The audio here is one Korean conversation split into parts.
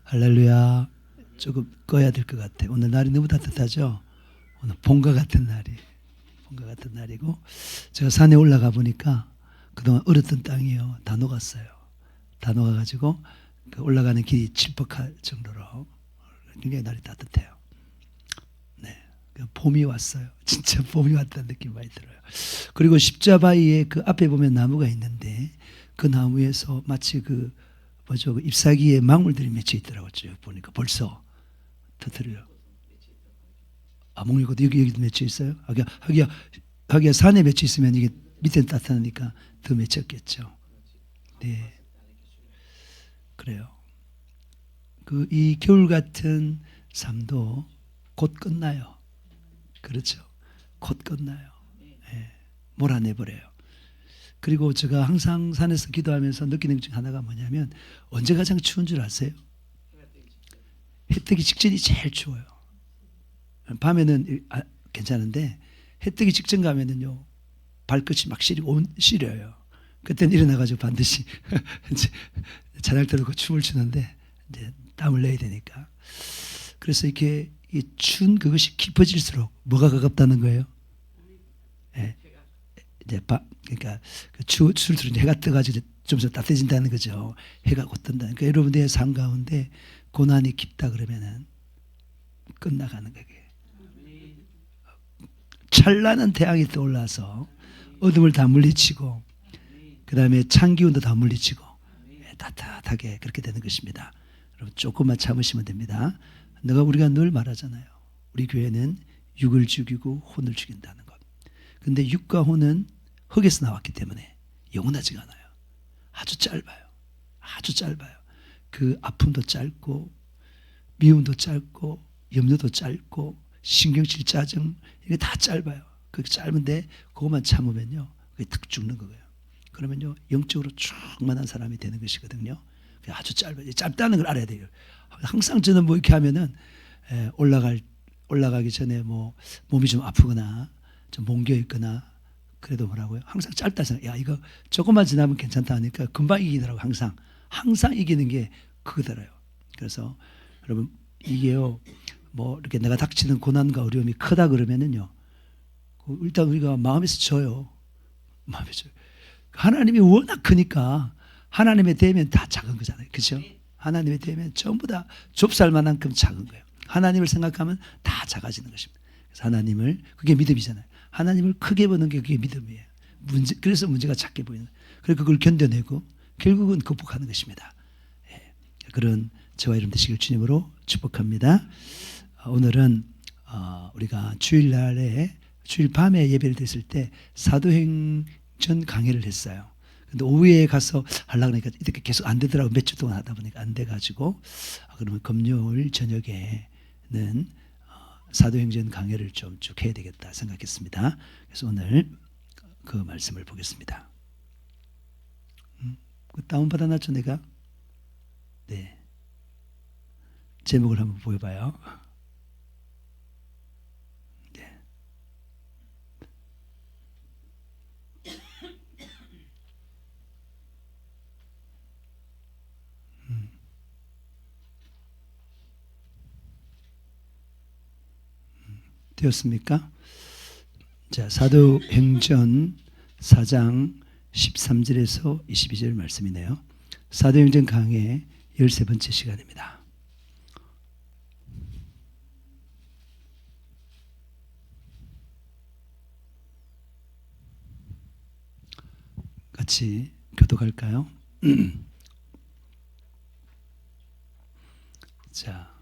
할렐루야. 조금 꺼야 될 것 같아요. 오늘 날이 너무 따뜻하죠. 오늘 봄과 같은 날이고 제가 산에 올라가 보니까 그동안 얼었던 땅이요 다 녹았어요. 다 녹아가지고 그 올라가는 길이 칠퍽할 정도로 굉장히 날이 따뜻해요. 네, 봄이 왔어요. 진짜 봄이 왔다는 느낌이 많이 들어요. 그리고 십자바위에 그 앞에 보면 나무가 있는데 그 나무에서 마치 그 잎사귀에 망울들이 맺혀 있더라고요. 보니까 벌써 터트려요. 목련꽃도 여기도 맺혀 있어요. 하기야 산에 맺혀 있으면 이게 밑에는 따뜻하니까 더 맺혔겠죠. 네, 그래요. 이 겨울 같은 삶도 곧 끝나요. 그렇죠. 곧 끝나요. 네, 몰아내버려요. 그리고 제가 항상 산에서 기도하면서 느끼는 것 중 하나가 뭐냐면 언제 가장 추운 줄 아세요? 해 뜨기 직전이 제일 추워요. 밤에는 괜찮은데 해 뜨기 직전 가면은요 발끝이 막 시려요. 그때는 일어나가지고 반드시 찬양 들고 춤을 추는데 이제 땀을 내야 되니까. 그래서 이렇게 추운 그것이 깊어질수록 뭐가 가깝다는 거예요? 네. 이제 그러니까 추울수록 해가 떠가지고 좀 더 따뜻해진다는 거죠. 해가 곧 뜬다는. 그러니까 여러분들의 삶 가운데 고난이 깊다 그러면은 끝나가는 거예요. 찬란한 태양이 떠올라서 어둠을 다 물리치고 그 다음에 찬 기운도 다 물리치고 따뜻하게 그렇게 되는 것입니다. 여러분 조금만 참으시면 됩니다. 우리가 늘 말하잖아요. 우리 교회는 육을 죽이고 혼을 죽인다는 것. 근데 육과 혼은 흙에서 나왔기 때문에 영원하지가 않아요. 아주 짧아요. 아주 짧아요. 그 아픔도 짧고 미움도 짧고 염려도 짧고 신경질 짜증 이게 다 짧아요. 그게 짧은데 그것만 참으면요 그게 탁 죽는 거예요. 그러면요 영적으로 충만한 사람이 되는 것이거든요. 그게 아주 짧아요. 짧다는 걸 알아야 돼요. 항상 저는 이렇게 하면은 올라가기 전에 몸이 좀 아프거나 좀 몽겨 있거나 그래도 뭐라고요? 항상 짧다 생각. 야 이거 조금만 지나면 괜찮다 하니까 금방 이기더라고. 항상 이기는 게 그거더라요. 그래서 여러분 이게요 이렇게 내가 닥치는 고난과 어려움이 크다 그러면은요 일단 우리가 마음에서 져요. 하나님이 워낙 크니까 하나님에 대면 다 작은 거잖아요. 그렇죠? 하나님에 대면 전부 다 좁쌀만한큼 작은 거예요. 하나님을 생각하면 다 작아지는 것입니다. 그래서 하나님을 그게 믿음이잖아요. 하나님을 크게 보는 게 그게 믿음이에요. 그래서 문제가 작게 보이는 거예요. 그래서 그걸 견뎌내고 결국은 극복하는 것입니다. 그런 저와 여러분 되시길 주님으로 축복합니다. 오늘은 우리가 주일날에 주일 밤에 예배를 드렸을 때 사도행전 강해를 했어요. 근데 오후에 가서 하려고 하니까 이렇게 계속 안 되더라고. 몇 주 동안 하다 보니까 안 돼가지고 그러면 금요일 저녁에는 사도행전 강해를 좀 쭉 해야 되겠다 생각했습니다. 그래서 오늘 그 말씀을 보겠습니다. 다운받아놨죠 내가? 네. 제목을 한번 보여봐요. 네. 되었습니까? 자, 사도행전 4장 13절에서 22절 말씀이네요. 사도행전 강해 13번째 시간입니다. 같이 교독할까요? 자,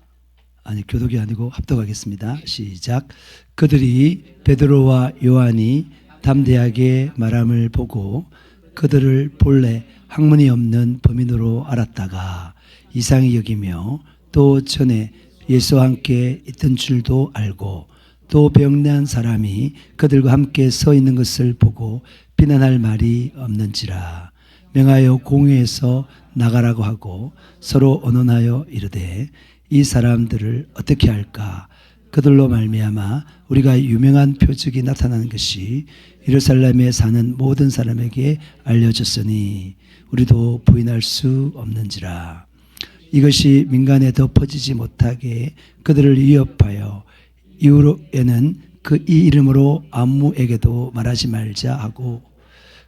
교독이 아니고 합독하겠습니다. 시작. 그들이 베드로와 요한이 담대하게 말함을 보고 그들을 본래 학문이 없는 범인으로 알았다가 이상히 여기며 또 전에 예수와 함께 있던 줄도 알고 또 병난 사람이 그들과 함께 서 있는 것을 보고 비난할 말이 없는지라 명하여 공회에서 나가라고 하고 서로 언언하여 이르되 이 사람들을 어떻게 할까? 그들로 말미암아 우리가 유명한 표적이 나타나는 것이 예루살렘에 사는 모든 사람에게 알려졌으니 우리도 부인할 수 없는지라. 이것이 민간에 더 퍼지지 못하게 그들을 위협하여 이후로에는 이 이름으로 아무에게도 말하지 말자 하고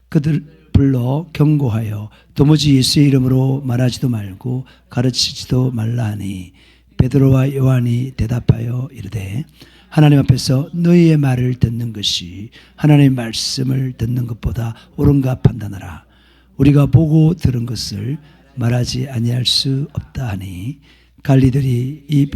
그들 불러 경고하여 도무지 예수의 이름으로 말하지도 말고 가르치지도 말라 하니 베드로와 요한이 대답하여 이르되 하나님 앞에서 너희의 말을 듣는 것이 하나님의 말씀을 듣는 것보다 옳은가 판단하라. 우리가 보고 들은 것을 말하지 아니할 수 없다 하니 관리들이 이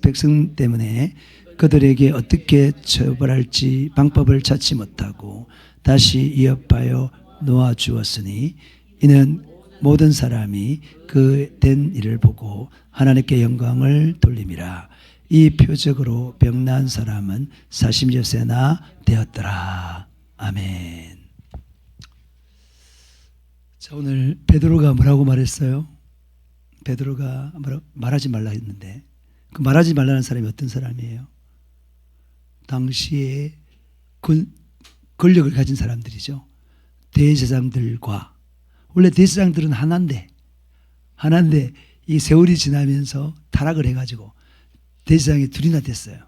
백성 때문에 그들에게 어떻게 처벌할지 방법을 찾지 못하고 다시 위협하여 놓아 주었으니 이는 모든 사람이 그 된 일을 보고 하나님께 영광을 돌림이라. 이 표적으로 병난 사람은 40여 세나 되었더라. 아멘. 자, 오늘 베드로가 뭐라고 말했어요? 베드로가 말하지 말라 했는데 그 말하지 말라는 사람이 어떤 사람이에요? 당시에 권력을 가진 사람들이죠. 대제사장들과 원래 대제사장들은 하나인데 이 세월이 지나면서 타락을 해가지고 대제사장이 둘이나 됐어요.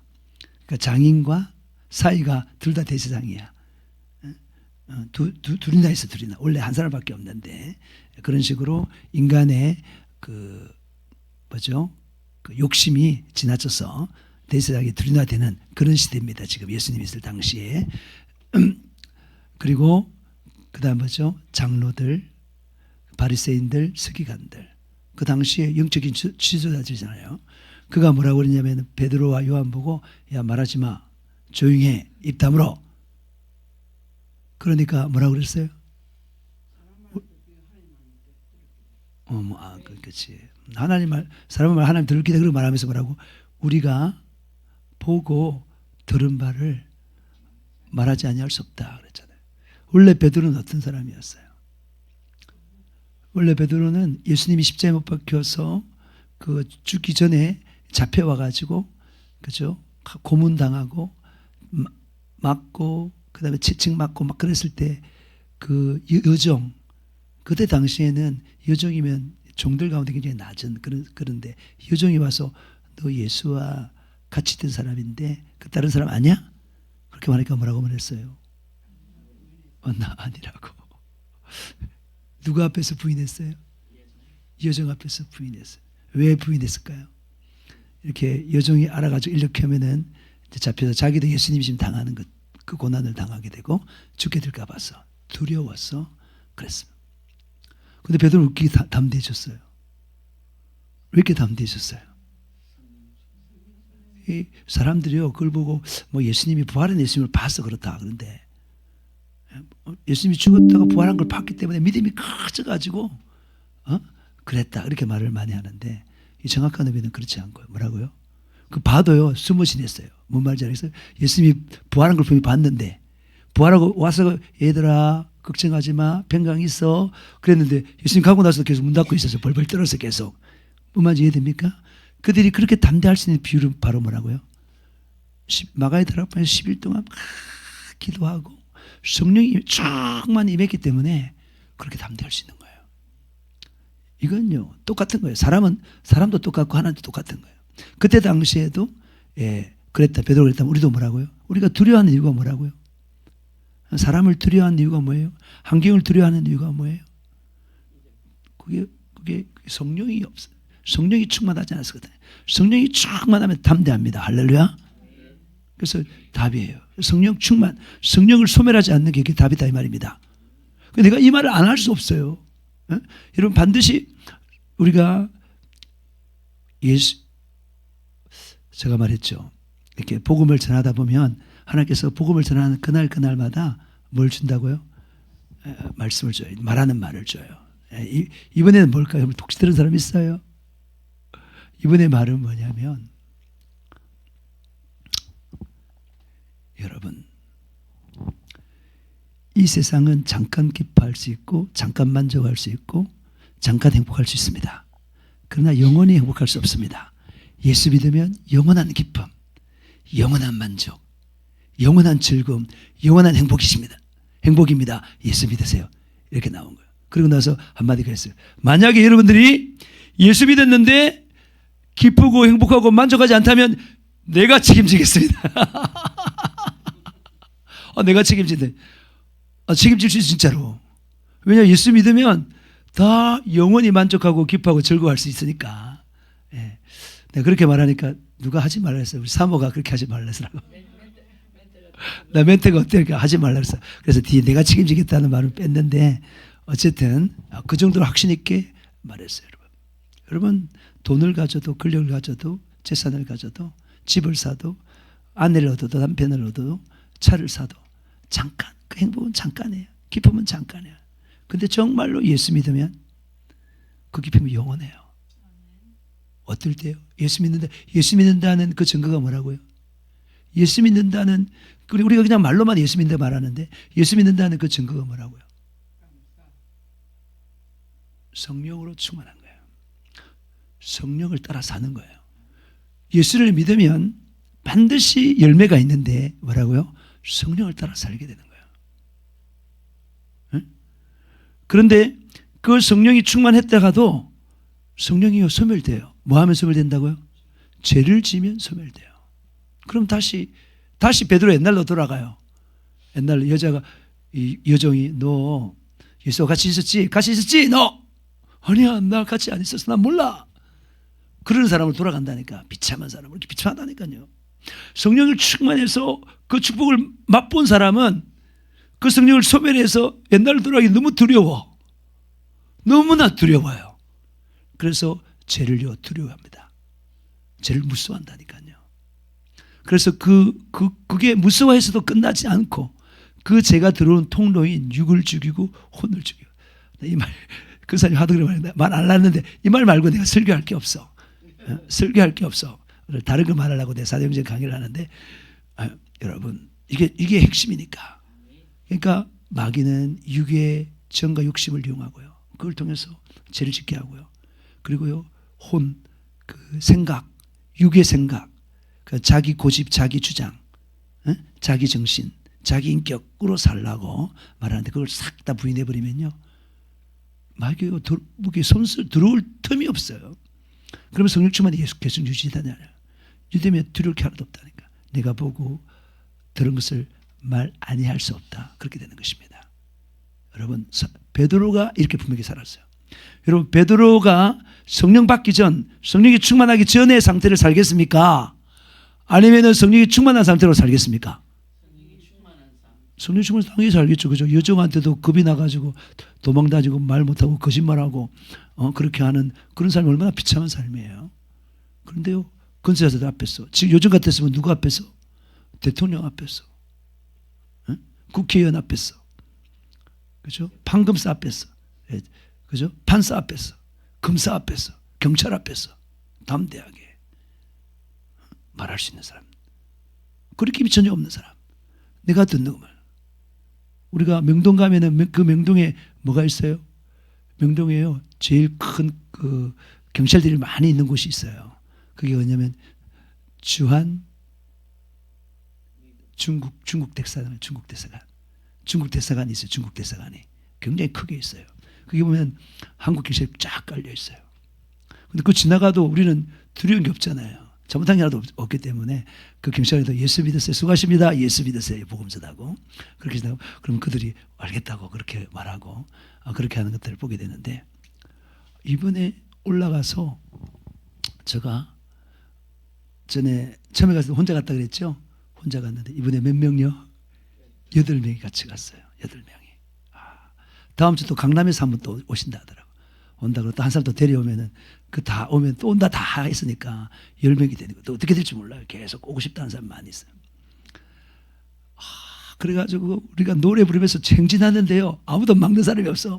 그러니까 장인과 사위가 둘 다 대제사장이야. 둘이나 있어, 둘이나. 원래 한 사람밖에 없는데 그런 식으로 인간의 그 욕심이 지나쳐서 대제사장이 둘이나 되는 그런 시대입니다. 지금 예수님이 있을 당시에. 그리고 그다음 장로들, 바리새인들, 서기관들. 그 당시에 영적인 지도자들이잖아요. 그가 뭐라고 그러냐면 베드로와 요한 보고 야 말하지 마. 조용해. 입 다물어. 그러니까 뭐라고 그랬어요? 그렇지. 하나님 말, 사람의 말 하나님 들을 기다 그렇게 말하면서 뭐라고? 우리가 보고 들은 바를 말하지 아니할 수 없다 그랬잖아요. 원래 베드로는 어떤 사람이었어요? 원래 베드로는 예수님이 십자가에 못 박혀서 그 죽기 전에 잡혀와 가지고 그죠? 고문당하고 맞고 그다음에 채찍 맞고 막 그랬을 때 그 여종 그때 당시에는 여종이면 종들 가운데 굉장히 낮은 그런데 여종이 와서 너 예수와 같이 있던 사람인데 그 다른 사람 아니야? 그렇게 말하니까 뭐라고 말했어요? 나 아니라고. 누구 앞에서 부인했어요? 여종 앞에서 부인했어요. 왜 부인했을까요? 이렇게 여종이 알아가지고 이렇게 하면은 잡혀서 자기도 예수님이 지금 당하는 그 고난을 당하게 되고 죽게 될까 봐서 두려워서 그랬습니다. 근데 베드로 왜 이렇게 담대해졌어요? 왜 이렇게 담대해졌어요? 이 사람들이요 그걸 보고 뭐 예수님이 부활한 예수님을 봐서 그렇다 그런데 예수님이 죽었다가 부활한 걸 봤기 때문에 믿음이 커져가지고 그랬다 이렇게 말을 많이 하는데 이 정확한 의미는 그렇지 않고요. 뭐라고요? 그 봐도요 숨을 지냈어요. 뭔 말인지 알겠어요? 예수님이 부활한 걸 분명히 봤는데 부활하고 와서 얘들아 걱정하지 마 평강 있어 그랬는데 예수님 가고 나서 계속 문 닫고 있어서 벌벌 떨어서 계속 뭔 말인지 이해됩니까? 그들이 그렇게 담대할 수 있는 비율은 바로 뭐라고요? 마가의 앞에서 10일 동안 막 기도하고 성령이 충만히 임했기 때문에 그렇게 담대할 수 있는 거예요. 이건요 똑같은 거예요. 사람도 똑같고 하나님도 똑같은 거예요. 그때 당시에도 그랬다 베드로가 그랬다면 우리도 뭐라고요? 우리가 두려워하는 이유가 뭐라고요? 사람을 두려워하는 이유가 뭐예요? 환경을 두려워하는 이유가 뭐예요? 그게 성령이 없어요. 성령이 충만하지 않았거든요. 성령이 충만하면 담대합니다. 할렐루야. 그래서 답이에요. 성령 충만, 성령을 소멸하지 않는 게 답이다 이 말입니다. 내가 이 말을 안 할 수 없어요. 여러분 반드시 우리가 제가 말했죠. 이렇게 복음을 전하다 보면 하나님께서 복음을 전하는 그날마다 뭘 준다고요? 말씀을 줘요. 말하는 말을 줘요. 이번에는 뭘까요? 혹시 들은 사람 있어요? 이번에 말은 뭐냐면 여러분 이 세상은 잠깐 기뻐할 수 있고 잠깐 만족할 수 있고 잠깐 행복할 수 있습니다. 그러나 영원히 행복할 수 없습니다. 예수 믿으면 영원한 기쁨, 영원한 만족, 영원한 즐거움, 영원한 행복입니다. 예수 믿으세요. 이렇게 나온 거예요. 그리고 나서 한마디가 했어요. 만약에 여러분들이 예수 믿었는데 기쁘고 행복하고 만족하지 않다면 내가 책임지겠습니다. 내가 책임진대. 책임질 수 있어 진짜로. 왜냐 예수 믿으면 다 영원히 만족하고 기뻐하고 즐거워할 수 있으니까. 예. 내가 그렇게 말하니까 누가 하지 말라 했어요. 우리 사모가 그렇게 하지 말라 했더라고. 나 멘트가 어때니까 하지 말라 했어. 그래서 뒤에 내가 책임지겠다는 말을 뺐는데 어쨌든 그 정도로 확신 있게 말했어요. 여러분 돈을 가져도 권력을 가져도 재산을 가져도 집을 사도 아내를 얻어도 남편을 얻어도 차를 사도 잠깐 그 행복은 잠깐이에요. 기쁨은 잠깐이에요. 근데 정말로 예수 믿으면 그 기쁨이 영원해요. 어떨 때요? 예수 믿는다는 그 증거가 뭐라고요? 예수 믿는다는 우리가 그냥 말로만 예수 믿는다 말하는데 예수 믿는다는 그 증거가 뭐라고요? 성령으로 충만한 거예요. 성령을 따라 사는 거예요. 예수를 믿으면 반드시 열매가 있는데 뭐라고요? 성령을 따라 살게 되는 거예요. 응? 그런데 그 성령이 충만했다가도 성령이 소멸돼요. 뭐 하면 소멸된다고요? 죄를 지면 소멸돼요. 그럼 다시 베드로 옛날로 돌아가요. 옛날 여자가 이 여종이 너 예수와 같이 있었지? 같이 있었지? 너? 아니야 나 같이 안 있었어. 난 몰라. 그런 사람을 돌아간다니까. 비참한 사람을 이렇게 비참하다니까요. 성령을 충만해서 그 축복을 맛본 사람은 그 성령을 소멸해서 옛날로 돌아가기 너무 두려워. 너무나 두려워요. 그래서 죄를요 두려워합니다. 죄를 무서워한다니까요. 그래서 그게 무서워해서도 끝나지 않고 그 죄가 들어온 통로인 육을 죽이고 혼을 죽이고. 이 말 그 사람이 하도 그래 말했는데 말 안 했는데 이 말 말고 내가 설교할 게 없어. 설교할 게 없어. 다른 거 말하려고 내가 사도행전 강의를 하는데 여러분 이게 핵심이니까. 그러니까 마귀는 육의 정과 욕심을 이용하고요. 그걸 통해서 죄를 짓게 하고요. 그리고요 그 생각, 육의 생각, 그 자기 고집, 자기 주장, 자기 정신, 자기 인격으로 살라고 말하는데 그걸 싹 다 부인해 버리면요 마귀가 손을 들어올 틈이 없어요. 그러면 성령 충만이 계속 유지되냐? 유지되면 두려울 게 하나도 없다니까. 내가 보고 들은 것을 말 아니할 수 없다. 그렇게 되는 것입니다. 여러분 베드로가 이렇게 분명히 살았어요. 여러분 베드로가 성령 받기 전, 성령이 충만하기 전의 상태를 살겠습니까? 아니면 성령이 충만한 상태로 살겠습니까? 성령 충만한 상태로 살겠죠. 그죠? 여종한테도 겁이 나가지고 도망다니고 말 못하고 거짓말하고 그렇게 하는 그런 삶이 얼마나 비참한 삶이에요. 그런데요 권세자들 앞에서 지금 요즘 같았으면 누구 앞에서? 대통령 앞에서, 국회의원 앞에서, 그죠? 판검사 앞에서, 그죠? 판사 앞에서, 검사 앞에서, 경찰 앞에서 담대하게 말할 수 있는 사람, 거리낌이 전혀 없는 사람, 내가 듣는 말. 우리가 명동 가면은 그 명동에 뭐가 있어요? 명동에요 제일 큰 그 경찰들이 많이 있는 곳이 있어요. 그게 뭐냐면 주한 중국 대사관, 중국 대사관이 있어요. 중국 대사관이 굉장히 크게 있어요. 거기 보면 한국 경찰이 쫙 깔려 있어요. 근데 그 지나가도 우리는 두려운 게 없잖아요. 잘못한 게 하나도 없기 때문에 그 경찰에도 예수 믿으세요. 수고하십니다. 예수 믿으세요. 복음서다고 그렇게 지나고 그러면 그들이 알겠다고 그렇게 말하고 그렇게 하는 것들을 보게 되는데 이번에 올라가서 제가 전에 처음에 갔을 때 혼자 갔다 그랬죠. 혼자 갔는데 이번에 몇 명요? 8명이 같이 갔어요. 8명이. 다음 주 또 강남에서 한 번 또 오신다 하더라고. 온다 그러고 또 한 사람 또 데려오면은 그 다 오면 또 온다 다 했으니까 10명이 되는 거. 또 어떻게 될지 몰라요. 계속 오고 싶다는 사람 많이 있어요. 그래가지고 우리가 노래 부르면서 행진하는데요. 아무도 막는 사람이 없어.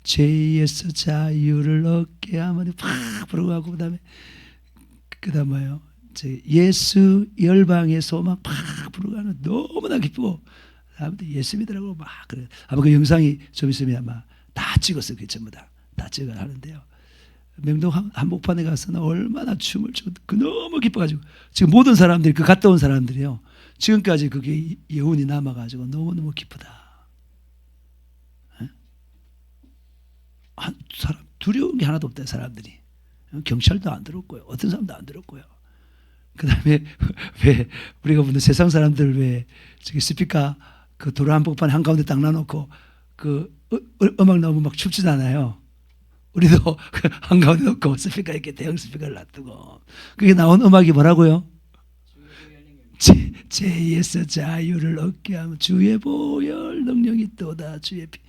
죄에서 자유를 얻게 하면 팍 부르고 하고 그다음 뭐요? 예수 열방의 소망 팍 부르고 하는 너무나 기쁘고 사람들이 예수 믿으라고 막 그래. 아마 그 영상이 좀 있으면 아마 다 찍었어요. 그 전부 다 찍어 하는데요. 명동 한복판에 가서는 얼마나 춤을 추고 너무 기뻐가지고 지금 모든 사람들이 그 갔다 온 사람들이요. 지금까지 그게 여운이 남아가지고 너무너무 기쁘다. 한 사람 두려운 게 하나도 없다. 사람들이 경찰도 안 들었고요. 어떤 사람도 안 들었고요. 그다음에 왜 우리가 보는 세상 사람들 왜 저기 스피커 그 도로 한복판 한가운데 딱 놔놓고 그 음악 나오면 막 춥지잖아요. 우리도 그 한가운데 놓고 스피커 이렇게 대형 스피커를 놔두고 그게 나온 음악이 뭐라고요? 제2에서 자유를 얻게 하면 주의 보혈 능력이 또다 주의 피.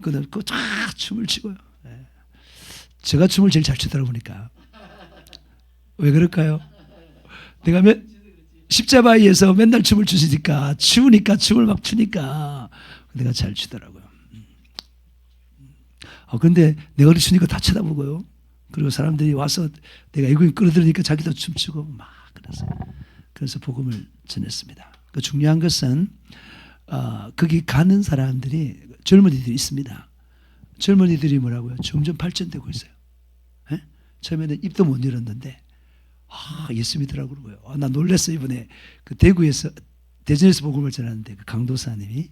그는 쫙 춤을 추고요. 제가 춤을 제일 잘 추더라 보니까. 왜 그럴까요? 내가 십자바에서 맨날 춤을 추시니까 추우니까 춤을 막 추니까 내가 잘 추더라고요. 근데 내가 그렇게 추니까 다 쳐다보고요. 그리고 사람들이 와서 내가 이거 끌어들이니까 자기도 춤추고 막 그래서 복음을 전했습니다. 그 중요한 것은 거기 가는 사람들이 젊은이들이 있습니다. 젊은이들이 뭐라고요? 점점 발전되고 있어요. 에? 처음에는 입도 못 열었는데 예수 믿으라고 그러고요. 나 놀랐어요. 이번에 그 대전에서 복음을 전하는데 그 강도사님이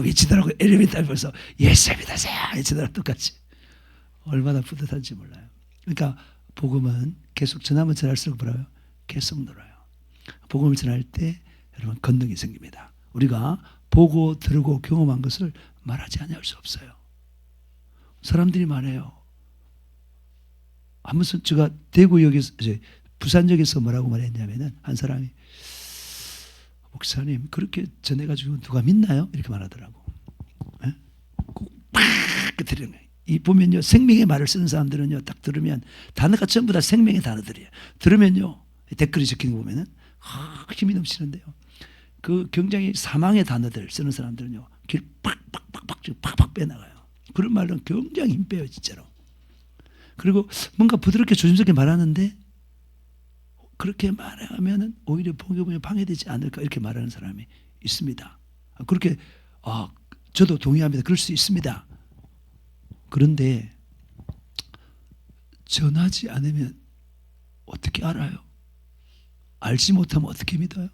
외치더라고요. 엘리베이터에 벌써 예수 믿으세요 외치더라고요. 똑같이. 얼마나 뿌듯한지 몰라요. 그러니까 복음은 계속 전하면 전할수록 뭐라고요? 계속 늘어요. 복음을 전할 때 여러분 권능이 생깁니다. 우리가 보고 들고 경험한 것을 말하지 않을 수 없어요. 사람들이 말해요. 한번 제가 대구역에서 부산역에서 뭐라고 말했냐면은 한 사람이 목사님 그렇게 전해가지고 누가 믿나요? 이렇게 말하더라고. 팍 들으는 거예요. 이 보면요 생명의 말을 쓰는 사람들은요 딱 들으면 단어가 전부 다 생명의 단어들이에요. 들으면요 댓글이 적힌 거 보면은 힘이 넘치는데요. 그 굉장히 사망의 단어들 쓰는 사람들은요 길 팍팍 빼나가요. 그런 말은 굉장히 힘 빼요 진짜로. 그리고 뭔가 부드럽게 조심스럽게 말하는데 그렇게 말하면은 오히려 복음이 방해되지 않을까 이렇게 말하는 사람이 있습니다. 그렇게 저도 동의합니다. 그럴 수 있습니다. 그런데 전하지 않으면 어떻게 알아요? 알지 못하면 어떻게 믿어요?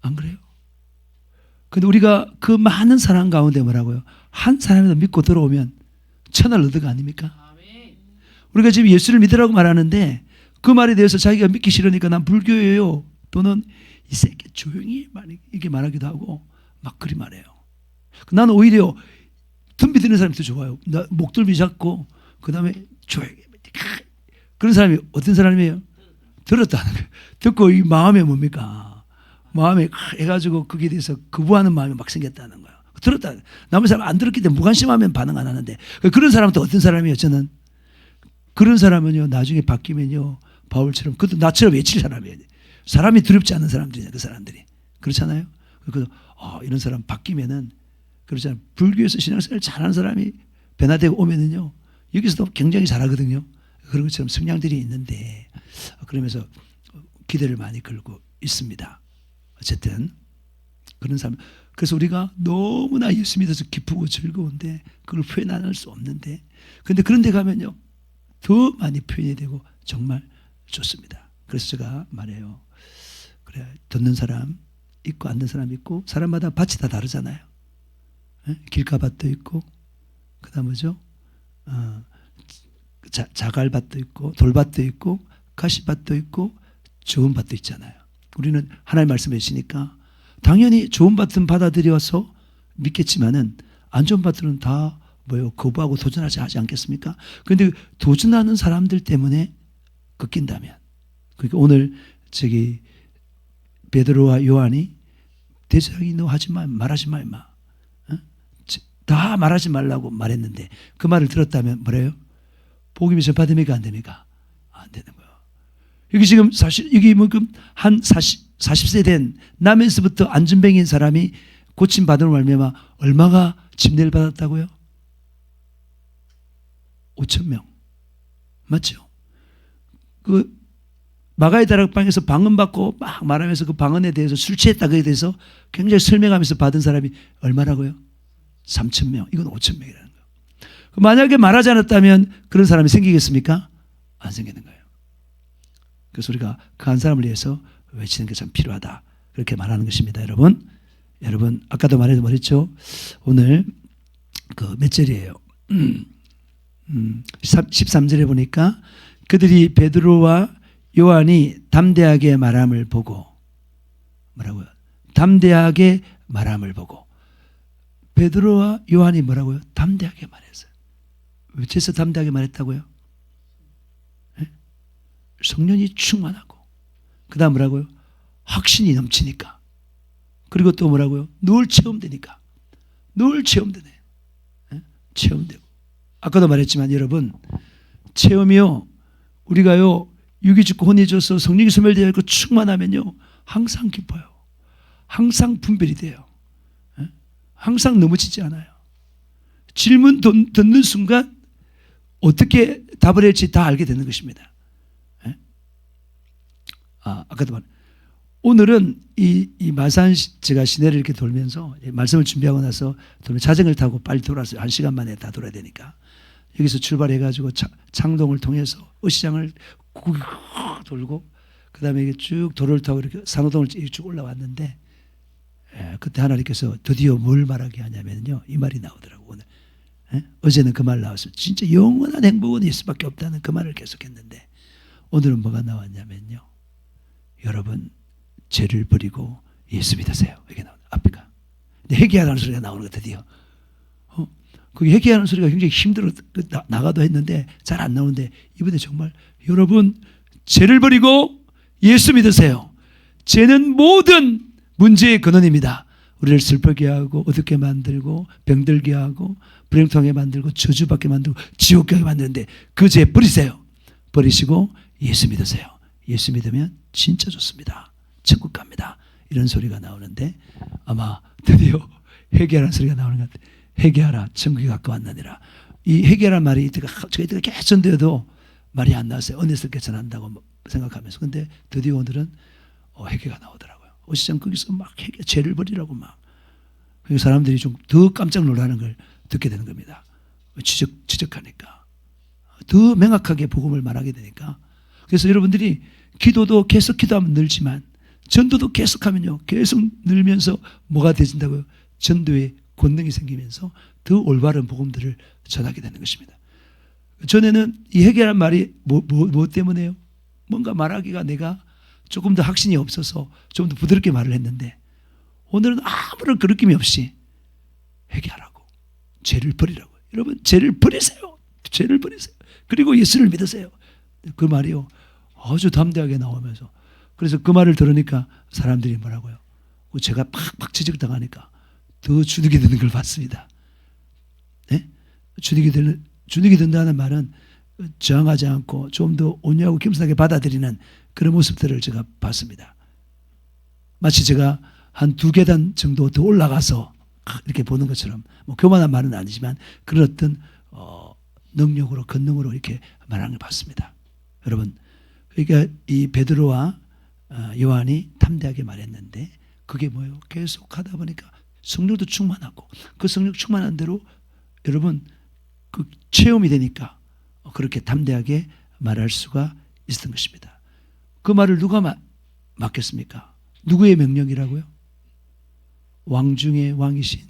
안 그래요? 근데 우리가 그 많은 사람 가운데 뭐라고요? 한 사람이라도 믿고 들어오면 천할 얻어가 아닙니까? 우리가 지금 예수를 믿으라고 말하는데 그 말에 대해서 자기가 믿기 싫으니까 난 불교예요. 또는 이 새끼 조용히 이렇게 말하기도 하고 막 그리 말해요. 나는 오히려 덤비 드는 사람이 더 좋아요. 목덜미 잡고 그 다음에 조용히 그런 사람이 어떤 사람이에요? 들었다는 거예요. 듣고 이 마음에 뭡니까? 마음에 해가지고 거기에 대해서 거부하는 마음이 막 생겼다는 거예요. 들었다. 남은 사람 안 들었기 때문에 무관심하면 반응 안 하는데 그런 사람은 또 어떤 사람이에요? 저는 그런 사람은요 나중에 바뀌면요 바울처럼 그것도 나처럼 외칠 사람이에요. 사람이 두렵지 않은 사람들이잖아요. 그 사람들이 그렇잖아요. 그래서 이런 사람 바뀌면은 그렇잖아요. 불교에서 신앙생활 잘하는 사람이 변화되고 오면은요 여기서도 굉장히 잘하거든요. 그런 것처럼 성향들이 있는데 그러면서 기대를 많이 걸고 있습니다. 어쨌든 그런 사람. 그래서 우리가 너무나 예수 믿어서 기쁘고 즐거운데 그걸 표현 안 할 수 없는데 그런데 그런 데 가면요 더 많이 표현이 되고 정말 좋습니다. 그래서 제가 말해요. 그래 듣는 사람 있고 안 듣는 사람 있고 사람마다 밭이 다 다르잖아요. 길가밭도 있고 그다음 뭐죠? 자갈밭도 있고 돌밭도 있고 가시밭도 있고 좋은 밭도 있잖아요. 우리는 하나님 말씀해 주시니까 당연히 좋은 밭은 받아들여서 믿겠지만은 안 좋은 밭들은 다 거부하고 도전하지 하지 않겠습니까? 그런데 도전하는 사람들 때문에 꺾인다면 그러니까 오늘 베드로와 요한이 대장이 너 하지 마 말하지 마 임마 다 말하지 말라고 말했는데 그 말을 들었다면 뭐래요? 복음이 전파됩니까 안 됩니까? 안 되는 거예요. 여기 지금 사실 여기 한 40세 된 남에서부터 안전뱅이인 사람이 고침 받은 말미암아 얼마가 침례를 받았다고요? 5,000명 맞죠? 그 마가의 다락방에서 방언받고 막 말하면서 그 방언에 대해서 술 취했다 그에 대해서 굉장히 설명하면서 받은 사람이 얼마라고요? 3,000명. 이건 5,000명이라는 거예요. 만약에 말하지 않았다면 그런 사람이 생기겠습니까? 안 생기는 거예요. 그래서 우리가 그 한 사람을 위해서 외치는 게 참 필요하다. 그렇게 말하는 것입니다. 여러분 아까도 말했죠. 오늘 그 몇 절이에요? 13절에 보니까 그들이 베드로와 요한이 담대하게 말함을 보고, 뭐라고요? 담대하게 말함을 보고. 베드로와 요한이 뭐라고요? 담대하게 말했어요. 어째서 담대하게 말했다고요? 네? 성령이 충만하고, 그 다음 뭐라고요? 확신이 넘치니까. 그리고 또 뭐라고요? 늘 체험되니까. 늘 체험되네. 네? 체험되고. 아까도 말했지만 여러분, 체험이요, 우리가요 육이 죽고 혼이 져서 성령이 소멸되어 있고 충만하면요 항상 기뻐요. 항상 분별이 돼요. 네? 항상 넘어지지 않아요. 질문 듣는 순간 어떻게 답을 할지 다 알게 되는 것입니다. 네? 아까도 말 오늘은 이 마산 제가 시내를 이렇게 돌면서 말씀을 준비하고 나서 자전거를 타고 빨리 돌아서 1시간 만에 다 돌아야 되니까 여기서 출발해가지고 창동을 통해서 어시장을 돌고 그 다음에 쭉 도로를 타고 이렇게 산호동을 쭉 올라왔는데 그때 하나님께서 드디어 뭘 말하게 하냐면요 이 말이 나오더라고. 오늘 어제는 그 말 나왔어요. 진짜 영원한 행복은 예수밖에 없다는 그 말을 계속했는데 오늘은 뭐가 나왔냐면요 여러분 죄를 버리고 예수 믿으세요. 이게 나오는 앞에가 회개하라는 소리가 나오는 거 드디어. 그게 회개하는 소리가 굉장히 힘들어 나가도 했는데 잘 안 나오는데 이번에 정말 여러분 죄를 버리고 예수 믿으세요. 죄는 모든 문제의 근원입니다. 우리를 슬프게 하고 어둡게 만들고 병들게 하고 불행통하게 만들고 저주받게 만들고 지옥 가게 만드는데 그 죄 버리세요. 버리시고 예수 믿으세요. 예수 믿으면 진짜 좋습니다. 천국 갑니다. 이런 소리가 나오는데 아마 드디어 회개하라는 소리가 나오는 것 같아요. 회개하라 천국이 가까웠느니라. 이 회개라는 말이 제가 이때가 계속 전도해도 말이 안 나왔어요. 은혜스럽게 전한다고 생각하면서. 근데 드디어 오늘은 회개가 나오더라고요. 어시장 거기서 막 회개, 죄를 버리라고 막. 그래서 사람들이 좀 더 깜짝 놀라는 걸 듣게 되는 겁니다. 지적하니까. 더 명확하게 복음을 말하게 되니까. 그래서 여러분들이 기도도 계속 기도하면 늘지만 전도도 계속하면요. 계속 늘면서 뭐가 되진다고요? 전도의 권능이 생기면서 더 올바른 복음들을 전하게 되는 것입니다. 전에는 이 회개란 말이 뭐 때문에요? 뭔가 말하기가 내가 조금 더 확신이 없어서 좀 더 부드럽게 말을 했는데 오늘은 아무런 거리낌이 없이 회개하라고 죄를 버리라고. 여러분 죄를 버리세요. 죄를 버리세요. 그리고 예수를 믿으세요. 그 말이요 아주 담대하게 나오면서 그래서 그 말을 들으니까 사람들이 뭐라고요? 제가 팍팍 지적당하니까 더 주눅이 드는 걸 봤습니다. 네? 주눅이 든다는 말은 저항하지 않고 좀 더 온유하고 겸손하게 받아들이는 그런 모습들을 제가 봤습니다. 마치 제가 한 2계단 정도 더 올라가서 이렇게 보는 것처럼 뭐 교만한 말은 아니지만 그런 어떤 능력으로 권능으로 이렇게 말하는 걸 봤습니다. 여러분 그러니까 이 베드로와 요한이 담대하게 말했는데 그게 뭐예요? 계속 하다 보니까 성령도 충만하고 그 성령 충만한 대로 여러분 그 체험이 되니까 그렇게 담대하게 말할 수가 있었던 것입니다. 그 말을 누가 맡겼습니까? 누구의 명령이라고요? 왕 중의 왕이신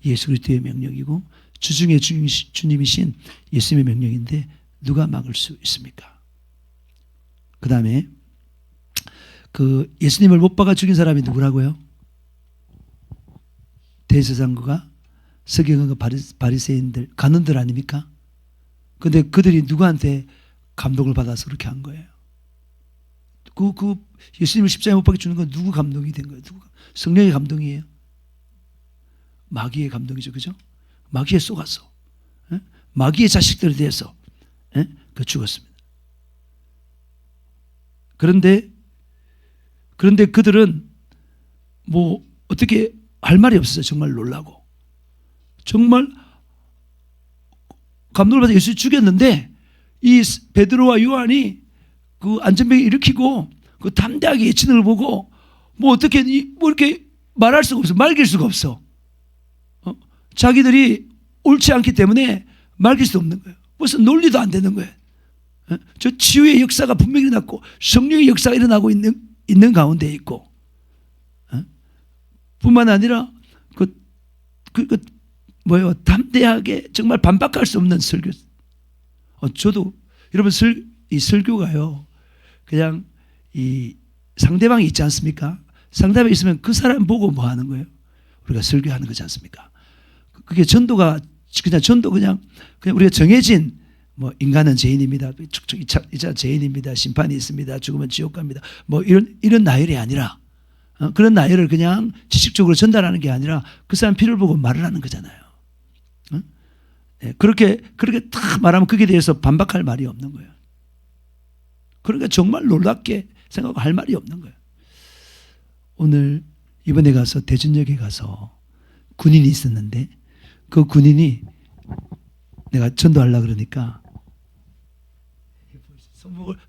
예수 그리스도의 명령이고 주 중의 주님이신 예수님의 명령인데 누가 막을 수 있습니까? 그 다음에 그 예수님을 못 박아 죽인 사람이 누구라고요? 대제사장과 서기관과 바리새인들 간원들 아닙니까? 그런데 그들이 누구한테 감동을 받아서 그렇게 한 거예요? 그 예수님을 십자가에 못 박아 주는 건 누구 감동이 된 거예요? 성령의 감동이에요? 마귀의 감동이죠, 그죠? 마귀에 쏘갔어. 마귀의 자식들에 대해서 그 죽었습니다. 그런데 그들은 뭐 어떻게 할 말이 없었어요. 정말 놀라고. 정말 감동을 받아 예수 죽였는데 이 베드로와 요한이 그 안전병을 일으키고 그 담대하게 예치는 걸 보고 뭐 어떻게 뭐 이렇게 말할 수가 없어. 말길 수가 없어. 자기들이 옳지 않기 때문에 말길 수 없는 거예요. 무슨 논리도 안 되는 거예요. 저 치유의 역사가 분명히 일어났고 성령의 역사가 일어나고 있는 가운데 있고 뿐만 아니라 뭐요? 담대하게 정말 반박할 수 없는 설교. 저도 여러분 이 설교가요. 그냥 이 상대방이 있지 않습니까? 상대방이 있으면 그 사람 보고 뭐 하는 거예요? 우리가 설교하는 거지 않습니까? 그게 전도가 그냥 우리가 정해진 뭐 인간은 죄인입니다. 이자 죄인입니다. 심판이 있습니다. 죽으면 지옥 갑니다. 뭐 이런 나열이 아니라 그런 나열을 그냥 지식적으로 전달하는 게 아니라 그 사람 피를 보고 말을 하는 거잖아요. 그렇게 딱 말하면 거기에 대해서 반박할 말이 없는 거예요. 그러니까 정말 놀랍게 생각하고 할 말이 없는 거예요. 오늘 이번에 가서 대전역에 가서 군인이 있었는데 그 군인이 내가 전도하려고 그러니까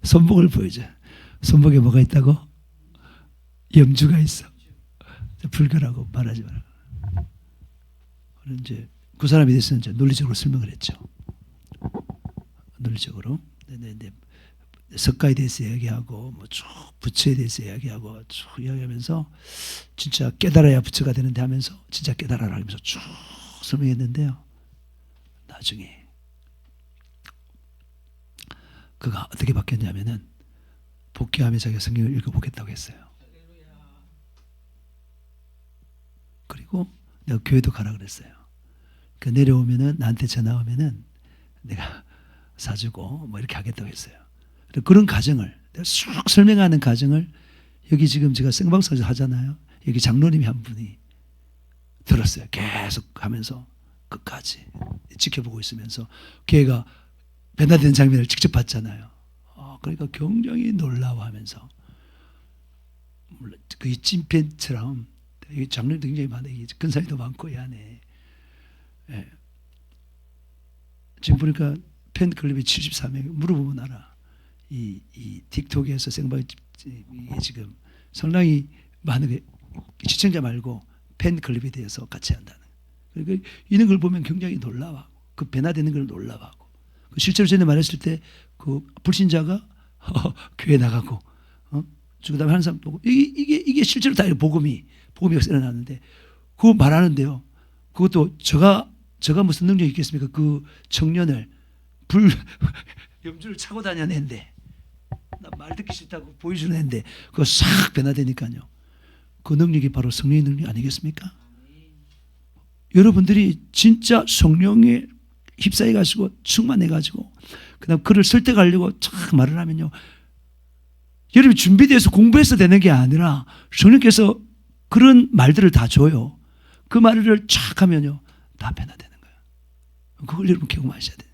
손목을 보여줘. 손목에 뭐가 있다고? 염주가 있어. 불교라고 말하지 마라. 이제 그 사람에 대해서는 이제 논리적으로 설명을 했죠. 논리적으로. 석가에 대해서 이야기하고 뭐 쭉 부처에 대해서 이야기하고 쭉 이야기하면서 진짜 깨달아야 부처가 되는데 하면서 진짜 깨달아라 하면서 쭉 설명했는데요. 나중에 그가 어떻게 바뀌었냐면은 복귀하며 자기가 성경을 읽어보겠다고 했어요. 그리고 내가 교회도 가라 그랬어요. 그 내려오면은 나한테 전화 오면은 내가 사주고 뭐 이렇게 하겠다고 했어요. 그런 과정을 내가 쭉 설명하는 과정을 여기 지금 제가 생방송에서 하잖아요. 여기 장로님이 한 분이 들었어요. 계속 하면서 끝까지 지켜보고 있으면서 걔가 변화되는 장면을 직접 봤잖아요. 그러니까 굉장히 놀라워하면서 그 찐팬처럼 장로님도 굉장히 많아요. 근사이도 많고 이 안에 지금 보니까 팬클럽이 73명 물어보면 알아. 이 틱톡에서 생방이 이게 지금 상당히 많은 시청자 말고 팬클럽에 대해서 같이 한다는. 그러니까 이런 걸 보면 굉장히 놀라워하고 그 변화되는 걸 놀라워하고 실제로 전에 말했을 때 그 불신자가 교회 나가고 그다음에 하는 사람 보고 이게 실제로 다 복음이 일어나는데 그거 말하는데요. 그것도 제가 무슨 능력이 있겠습니까? 그 청년을 염주를 차고 다녀낸데 나 말 듣기 싫다고 보여주는 애인데 그거 싹 변화되니까요. 그 능력이 바로 성령의 능력 아니겠습니까? 여러분들이 진짜 성령에 휩싸여 가지고 충만해 가지고 그다음 그를 설득하려고 쫙 말을 하면요. 여러분이 준비돼서 공부해서 되는 게 아니라 성령께서 그런 말들을 다 줘요. 그 말을 쫙 하면요. 다 변화되는 거예요. 그걸 여러분 경험하셔야 돼요.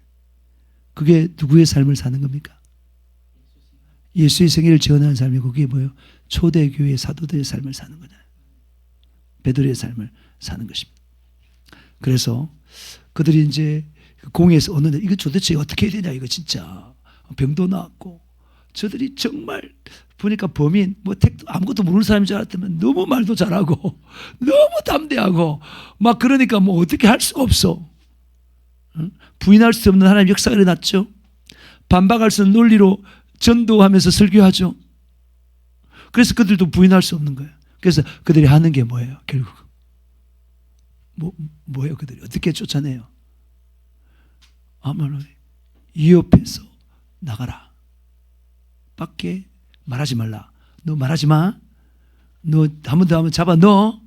그게 누구의 삶을 사는 겁니까? 예수의 생애를 재현하는 삶이고 그게 뭐예요? 초대교회 사도들의 삶을 사는 거잖아요. 베드로의 삶을 사는 것입니다. 그래서 그들이 이제 공회에서 오는데 이거 도대체 어떻게 해야 되냐 이거 진짜 병도 나왔고 저들이 정말 보니까 범인 뭐 택도 아무것도 모르는 사람인 줄 알았더니 너무 말도 잘하고 너무 담대하고 막 그러니까 뭐 어떻게 할 수가 없어. 부인할 수 없는 하나님의 역사가 일어났죠. 반박할 수 없는 논리로 전도하면서 설교하죠. 그래서 그들도 부인할 수 없는 거예요. 그래서 그들이 하는 게 뭐예요? 결국 뭐예요? 그들이 어떻게 쫓아내요? 아마는 이 옆에서 나가라. 밖에 말하지 말라. 너 말하지 마. 너 한 번 더 하면 잡아 넣어.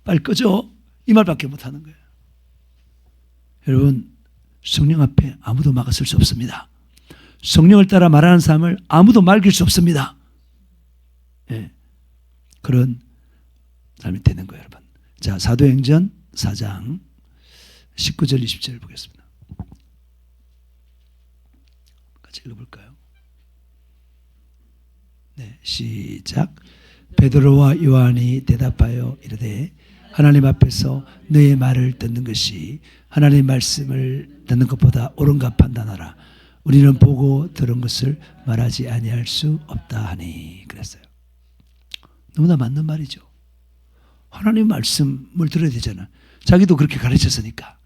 빨리 꺼져. 이 말밖에 못 하는 거예요. 여러분 성령 앞에 아무도 막아설 수 없습니다. 성령을 따라 말하는 삶을 아무도 말길 수 없습니다. 예, 그런 삶이 되는 거예요, 여러분. 자, 사도행전 4장 19절 20절 보겠습니다. 같이 읽어볼까요? 네, 시작. 베드로와 요한이 대답하여 이르되 하나님 앞에서 너의 말을 듣는 것이 하나님의 말씀을 듣는 것보다 옳은가 판단하라. 우리는 보고 들은 것을 말하지 아니할 수 없다 하니 그랬어요. 너무나 맞는 말이죠. 하나님 말씀을 들어야 되잖아. 자기도 그렇게 가르쳤으니까.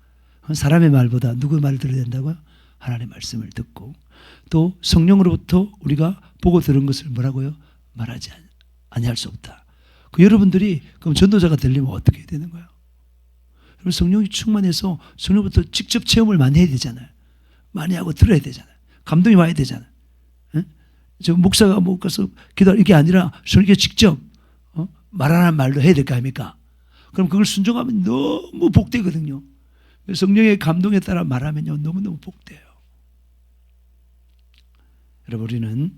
사람의 말보다 누구의 말을 들어야 된다고요? 하나님의 말씀을 듣고 또 성령으로부터 우리가 보고 들은 것을 뭐라고요? 말하지 아니할 수 없다. 그 여러분들이 그럼 전도자가 되려면 어떻게 해야 되는 거예요? 그럼 성령이 충만해서 성령부터 직접 체험을 많이 해야 되잖아요. 많이 하고 들어야 되잖아요. 감동이 와야 되잖아요. 예? 저 목사가 뭐 가서 기도할 이게 아니라 성령이 직접 말하는 말도 해야 될 거 아닙니까? 그럼 그걸 순종하면 너무 복되거든요. 성령의 감동에 따라 말하면요 너무너무 복돼요. 여러분 우리는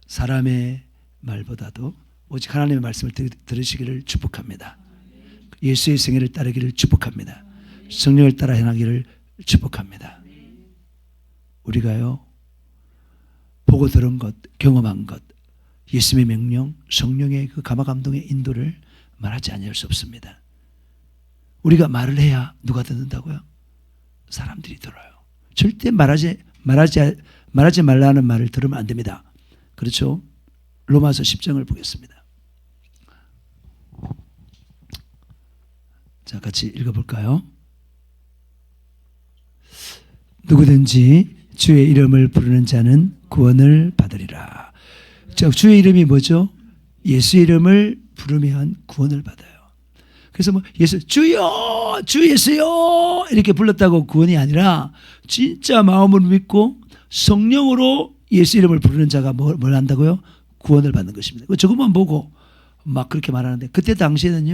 사람의 말보다도 오직 하나님의 말씀을 들으시기를 축복합니다. 예수의 생애를 따르기를 축복합니다. 성령을 따라 행하기를 축복합니다. 우리가요 보고 들은 것, 경험한 것, 예수님의 명령, 성령의 그 감화감동의 인도를 말하지 않을 수 없습니다. 우리가 말을 해야 누가 듣는다고요? 사람들이 들어요. 절대 말하지 말라는 말을 들으면 안 됩니다. 그렇죠? 로마서 10장을 보겠습니다. 자, 같이 읽어볼까요? 누구든지 주의 이름을 부르는 자는 구원을 받으리라. 자, 주의 이름이 뭐죠? 예수의 이름을 부르면 구원을 받아요. 그래서 뭐 예수 주여 주 예수여 이렇게 불렀다고 구원이 아니라 진짜 마음으로 믿고 성령으로 예수 이름을 부르는 자가 뭘 한다고요? 구원을 받는 것입니다. 저것만 보고 막 그렇게 말하는데 그때 당시에는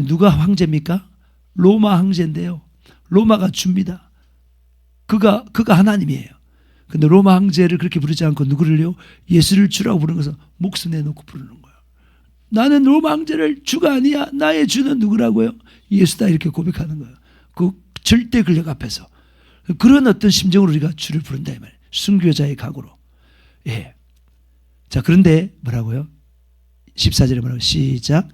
누가 황제입니까? 로마 황제인데요. 로마가 줍니다. 그가 하나님이에요. 근데 로마 황제를 그렇게 부르지 않고 누구를요? 예수를 주라고 부르는 것은 목숨 내놓고 부르는 거예요. 나는 로마 황제를 주가 아니야. 나의 주는 누구라고요? 예수다 이렇게 고백하는 거예요. 그 절대 권력 앞에서. 그런 어떤 심정으로 우리가 주를 부른다 이 말이에요. 순교자의 각오로. 예. 자, 그런데 뭐라고요? 14절에 뭐라고? 시작.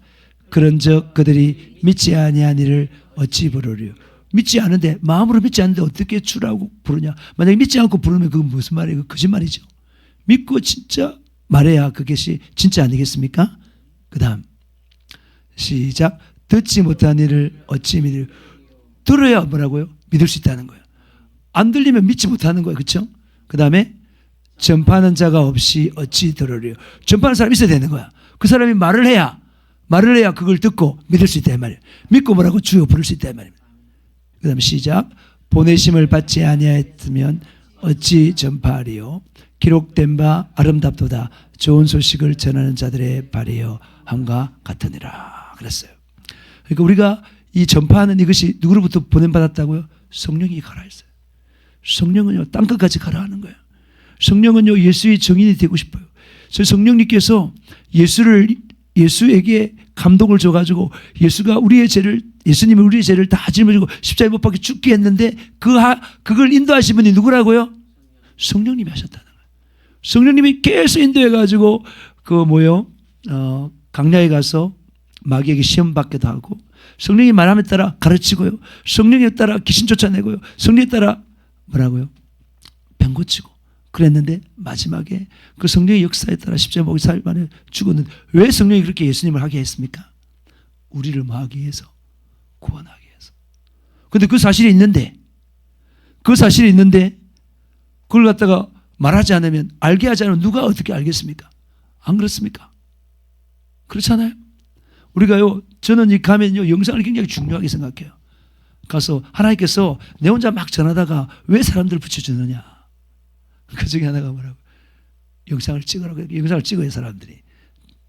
그런즉 그들이 믿지 아니한 이를 어찌 부르리요? 믿지 않은데 마음으로 믿지 않는데 어떻게 주라고 부르냐? 만약에 믿지 않고 부르면 그건 무슨 말이에요? 그 거짓말이죠. 믿고 진짜 말해야 그것이 진짜 아니겠습니까? 그 다음 시작. 듣지 못한 일을 어찌 믿으리요? 들어야 뭐라고요? 믿을 수 있다는 거예요. 안 들리면 믿지 못하는 거예요. 그렇죠? 그 다음에 전파하는 자가 없이 어찌 들으리요? 전파하는 사람이 있어야 되는 거야. 그 사람이 말을 해야 그걸 듣고 믿을 수 있다 이 말이에요. 믿고 뭐라고? 주여 부를 수 있다 이 말입니다. 그 다음에 시작. 보내심을 받지 아니하였으면 어찌 전파하리요? 기록된 바 아름답도다. 좋은 소식을 전하는 자들의 발이여 함과 같으니라 그랬어요. 그러니까 우리가 이 전파하는 이것이 누구로부터 보냄받았다고요? 성령이 가라 했어요. 성령은요 땅끝까지 가라 하는 거예요. 성령은요 예수의 증인이 되고 싶어요. 그래서 성령님께서 예수에게 감동을 줘가지고 예수님이 우리의 죄를 다 짊어지고 십자가에 못 박혀 죽게 했는데 그걸 인도하신 분이 누구라고요? 성령님이 하셨다는 거예요. 성령님이 계속 인도해가지고 강야에 가서 마귀에게 시험 받기도 하고 성령이 말함에 따라 가르치고요. 성령에 따라 귀신 쫓아내고요. 성령에 따라 뭐라고요? 병 고치고 그랬는데 마지막에 그 성령의 역사에 따라 십자가에 못 박혀 4일 만에 죽었는데 왜 성령이 그렇게 예수님을 하게 했습니까? 우리를 뭐 하기 위해서? 구원하기 위해서. 근데 그 사실이 있는데 그걸 갖다가 말하지 않으면 알게 하지 않으면 누가 어떻게 알겠습니까? 안 그렇습니까? 그렇잖아요. 우리가요 저는 가면요 영상을 굉장히 중요하게 생각해요. 가서 하나님께서 내 혼자 막 전하다가 왜 사람들을 붙여주느냐. 그 중에 하나가 뭐라고? 영상을 찍으라고. 영상을 찍어요 사람들이.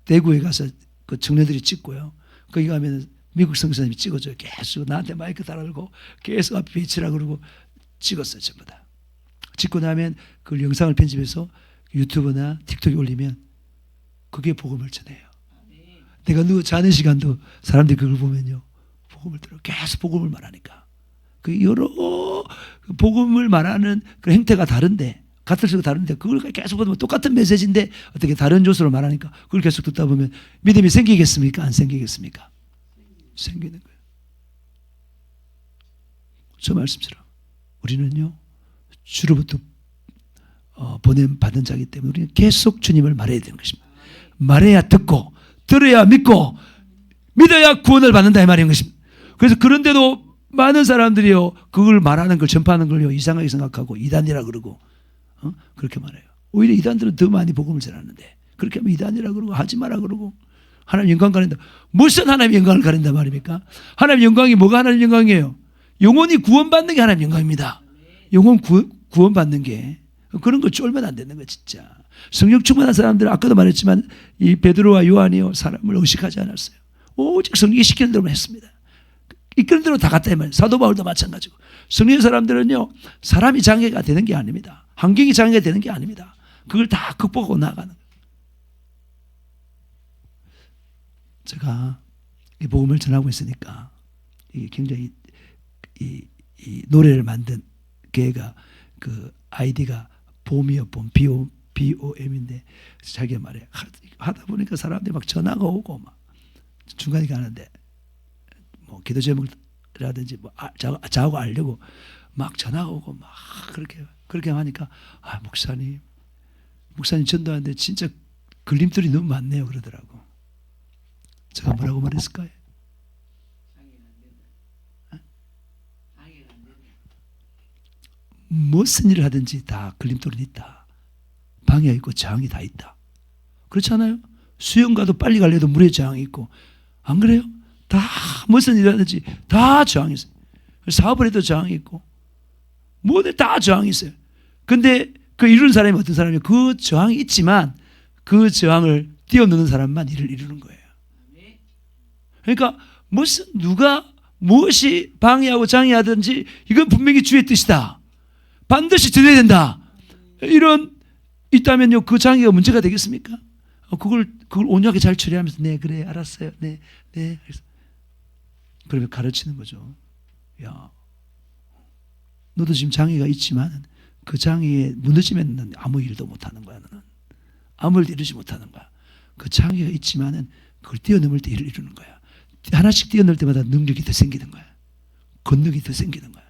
대구에 가서 그 청년들이 찍고요. 거기 가면 미국 성사님이 찍어줘요. 계속 나한테 마이크 달아들고 계속 앞에 비치라고 그러고 찍었어요 전부 다. 찍고 나면 그 영상을 편집해서 유튜브나 틱톡에 올리면 그게 복음을 전해요. 내가 자는 시간도 사람들이 그걸 보면요 복음을 들어 계속 복음을 말하니까 그 여러 복음을 말하는 그 행태가 다른데 같을 수가 다른데 그걸 계속 보면 똑같은 메시지인데 어떻게 다른 조수로 말하니까 그걸 계속 듣다 보면 믿음이 생기겠습니까? 안 생기겠습니까? 생기는 거예요. 저 말씀처럼 우리는요 주로부터 보냄받은 자이기 때문에 우리는 계속 주님을 말해야 되는 것입니다. 말해야 듣고 들어야 믿고 믿어야 구원을 받는다 이 말인 것입니다. 그래서 그런데도 많은 사람들이요 그걸 말하는 걸 전파하는 걸요 이상하게 생각하고 이단이라 그러고 그렇게 말해요. 오히려 이단들은 더 많이 복음을 전하는데 그렇게 하면 이단이라 그러고 하지 마라 그러고 하나님 영광 가린다. 무슨 하나님 영광을 가린단 말입니까? 하나님 영광이 뭐가 하나님 영광이에요? 영혼이 구원받는 게 하나님 영광입니다. 영혼 구원받는 게. 그런 거 쫄면 안 되는 거 진짜. 성령 충만한 사람들은 아까도 말했지만 이 베드로와 요한이요 사람을 의식하지 않았어요. 오직 성령이 시키는 대로만 했습니다. 이끄는 대로 다 갔다 이 말이에요. 사도 바울도 마찬가지고. 성령의 사람들은요 사람이 장애가 되는 게 아닙니다. 환경이 장애가 되는 게 아닙니다. 그걸 다 극복하고 나아가는 거예요. 제가 이 복음을 전하고 있으니까 이게 굉장히 이 노래를 만든 걔가 그 아이디가 봄이요 봄 BOM인데 자기가 말해 하다 보니까 사람들이 막 전화가 오고 막 중간에 가는데 뭐 기도 제목이라든지 뭐 자고 알려고 막 전화가 오고 막 그렇게 하니까 아 목사님 전도하는데 진짜 걸림돌이 너무 많네요 그러더라고. 제가 뭐라고 말했을까요? 무슨 일을 하든지 다 걸림돌은 있다. 방해가 있고 저항이 다 있다. 그렇잖아요? 수영 가도 빨리 가려도 물에 저항이 있고 안 그래요? 다 무슨 일을 하든지 다 저항이 있어요. 사업을 해도 저항이 있고 뭐든 다 저항이 있어요. 근데 그 이루는 사람이 어떤 사람이에요? 그 저항이 있지만 그 저항을 뛰어넘는 사람만 일을 이루는 거예요. 그러니까 누가 무엇이 방해하고 장애하든지 이건 분명히 주의 뜻이다. 반드시 되어야 된다. 이런 있다면요 그 장애가 문제가 되겠습니까? 그걸 온유하게 잘 처리하면서 네 그래 알았어요. 네. 그러면 가르치는 거죠. 야, 너도 지금 장애가 있지만 그 장애에 무너지면 아무 일도 못하는 거야. 너는 아무 일도 이루지 못하는 거야. 그 장애가 있지만은 그걸 뛰어넘을 때 일을 이루는 거야. 하나씩 뛰어넘을 때마다 능력이 더 생기는 거야. 권능이 더 생기는 거야.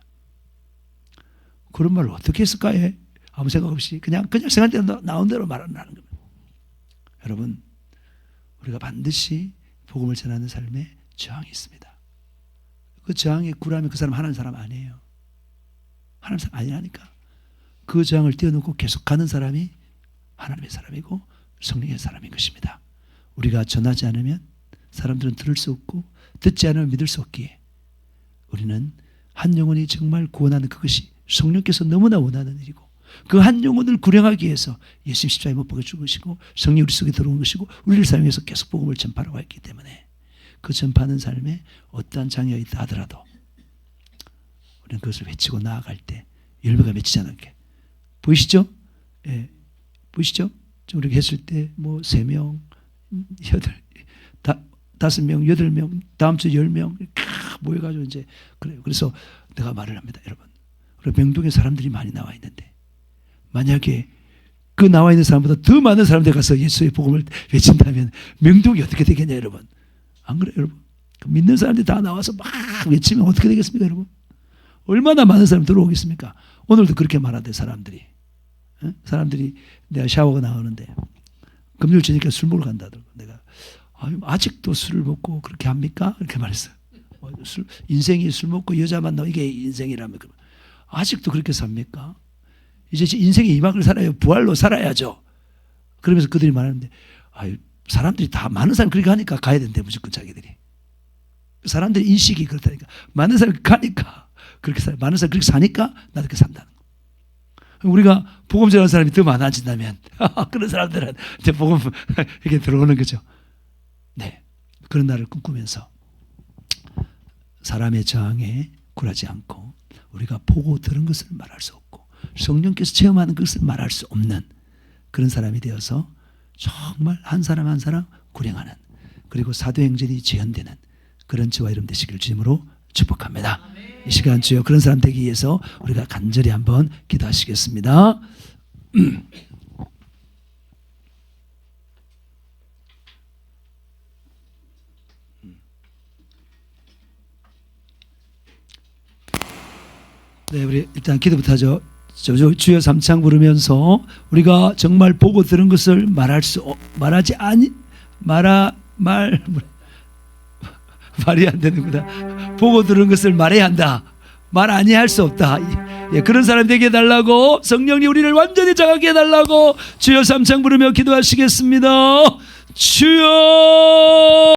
그런 말을 어떻게 했을까요? 아무 생각 없이 그냥 생각할 때 나온 대로 말하는 겁니다. 여러분 우리가 반드시 복음을 전하는 삶에 저항이 있습니다. 그 저항에 굴하면 그 사람 하나님 사람 아니에요. 하나님 사람 아니라니까. 그 저항을 뛰어넘고 계속 가는 사람이 하나님의 사람이고 성령의 사람인 것입니다. 우리가 전하지 않으면 사람들은 들을 수 없고 듣지 않으면 믿을 수 없기에 우리는 한 영혼이 정말 구원하는 그것이 성령께서 너무나 원하는 일이고 그 한 영혼을 구령하기 위해서 예수님 십자가에 못 박아 죽으시고 성령 우리 속에 들어온 것이고 우리를 사용해서 계속 복음을 전파하고 했기 때문에 그 전파하는 삶에 어떠한 장애가 있다 하더라도 우리는 그것을 외치고 나아갈 때 열매가 맺히지 않게 보이시죠? 예, 보이시죠? 우리가 했을 때 뭐 3명, 5명, 8명, 다음 주 10명 모여가지고 이제 그래요. 그래서 내가 말을 합니다, 여러분. 우리 명동에 사람들이 많이 나와 있는데 만약에 그 나와 있는 사람보다 더 많은 사람들 가서 예수의 복음을 외친다면 명동이 어떻게 되겠냐, 여러분? 안 그래요, 여러분? 믿는 사람들이 다 나와서 막 외치면 어떻게 되겠습니까, 여러분? 얼마나 많은 사람이 들어오겠습니까? 오늘도 그렇게 말하대, 사람들이. 사람들이 내가 샤워가 나오는데 금요일 저녁에 술 먹으러 간다더라고. 내가 아직도 술을 먹고 그렇게 합니까? 이렇게 말했어요. 인생이 술 먹고 여자 만나고 이게 인생이라면 아직도 그렇게 삽니까? 이제 인생의 2막을 살아요. 부활로 살아야죠. 그러면서 그들이 말하는데 사람들이 다 많은 사람이 그렇게 하니까 가야 된대 무조건 자기들이. 사람들의 인식이 그렇다니까. 많은 사람이 가니까 그렇게 살아요. 많은 사람이 그렇게 사니까 나도 그렇게 산다는 거. 우리가 복음 전하는 사람이 더 많아진다면 그런 사람들은 이제 복음 이렇게 들어오는 거죠. 네, 그런 날을 꿈꾸면서 사람의 저항에 굴하지 않고 우리가 보고 들은 것을 말할 수 없고 성령께서 체험하는 것을 말할 수 없는 그런 사람이 되어서 정말 한 사람 한 사람 구령하는 그리고 사도행전이 재현되는 그런 저와 여러분 되시길 주님으로 축복합니다. 이 시간 주여 그런 사람 되기 위해서 우리가 간절히 한번 기도하시겠습니다. 네, 우리 일단 기도부터 하죠. 주여 삼창 부르면서 우리가 정말 보고 들은 것을 말이 안 되는구나. 보고 들은 것을 말해야 한다. 말 아니할 수 없다. 예, 그런 사람 되게 해달라고 성령님 우리를 완전히 자각해 해달라고 주여 삼창 부르며 기도하시겠습니다. 주여